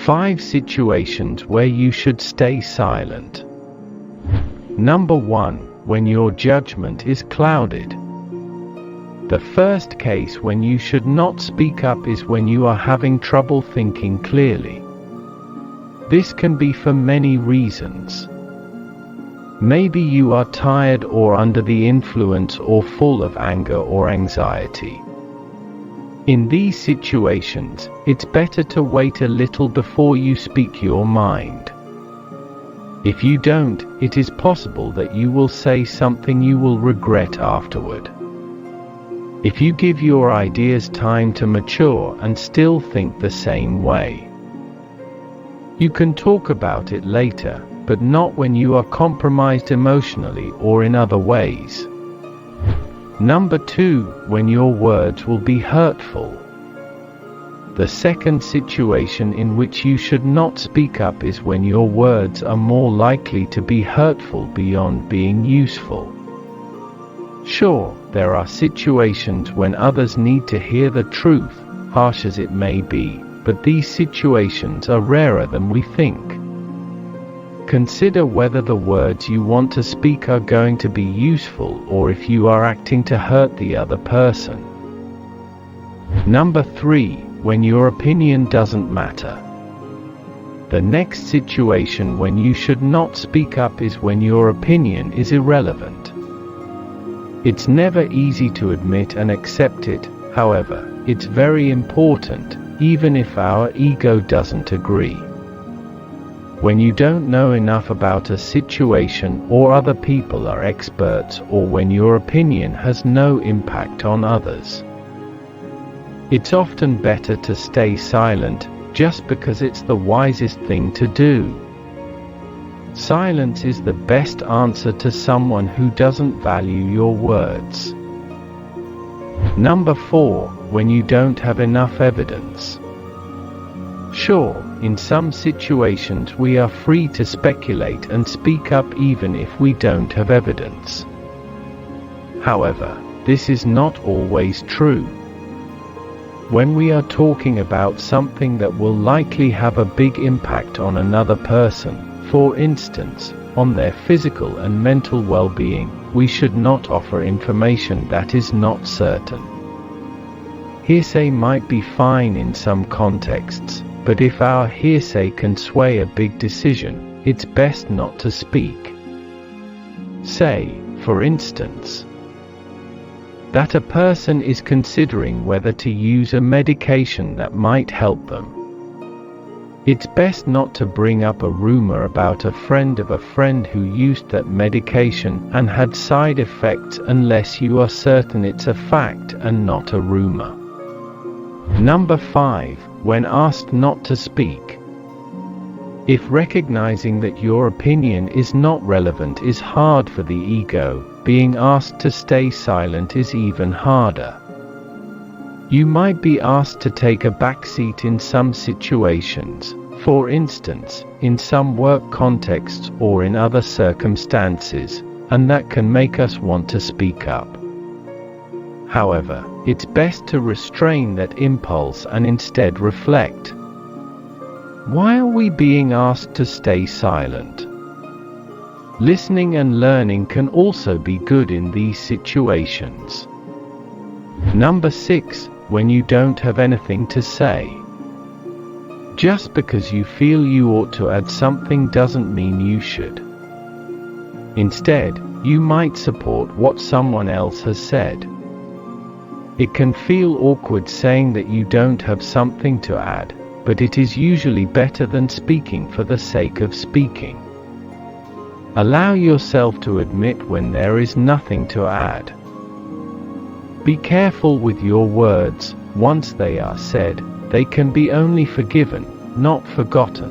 5 situations where you should stay silent. Number 1. When your judgment is clouded. The first case when you should not speak up is when you are having trouble thinking clearly. This can be for many reasons. Maybe you are tired or under the influence or full of anger or anxiety. In these situations, it's better to wait a little before you speak your mind. If you don't, it is possible that you will say something you will regret afterward. If you give your ideas time to mature and still think the same way, you can talk about it later, but not when you are compromised emotionally or in other ways. Number 2. When your words will be hurtful. The second situation in which you should not speak up is when your words are more likely to be hurtful beyond being useful. Sure, there are situations when others need to hear the truth, harsh as it may be, but these situations are rarer than we think. Consider whether the words you want to speak are going to be useful or if you are acting to hurt the other person. Number 3. When your opinion doesn't matter. The next situation when you should not speak up is when your opinion is irrelevant. It's never easy to admit and accept it, however, it's very important, even if our ego doesn't agree. When you don't know enough about a situation or other people are experts, or when your opinion has no impact on others, it's often better to stay silent, just because it's the wisest thing to do. Silence is the best answer to someone who doesn't value your words. Number 4. When you don't have enough evidence. Sure, in some situations we are free to speculate and speak up even if we don't have evidence. However, this is not always true. When we are talking about something that will likely have a big impact on another person, for instance, on their physical and mental well-being, we should not offer information that is not certain. Hearsay might be fine in some contexts, but if our hearsay can sway a big decision, it's best not to speak. Say, for instance, that a person is considering whether to use a medication that might help them. It's best not to bring up a rumor about a friend of a friend who used that medication and had side effects unless you are certain it's a fact and not a rumor. Number 5. When asked not to speak. If recognizing that your opinion is not relevant is hard for the ego, being asked to stay silent is even harder. You might be asked to take a backseat in some situations, for instance, in some work contexts or in other circumstances, and that can make us want to speak up. However, it's best to restrain that impulse and instead reflect. Why are we being asked to stay silent? Listening and learning can also be good in these situations. Number 6. When you don't have anything to say. Just because you feel you ought to add something doesn't mean you should. Instead, you might support what someone else has said. It can feel awkward saying that you don't have something to add, but it is usually better than speaking for the sake of speaking. Allow yourself to admit when there is nothing to add. Be careful with your words. Once they are said, they can be only forgiven, not forgotten.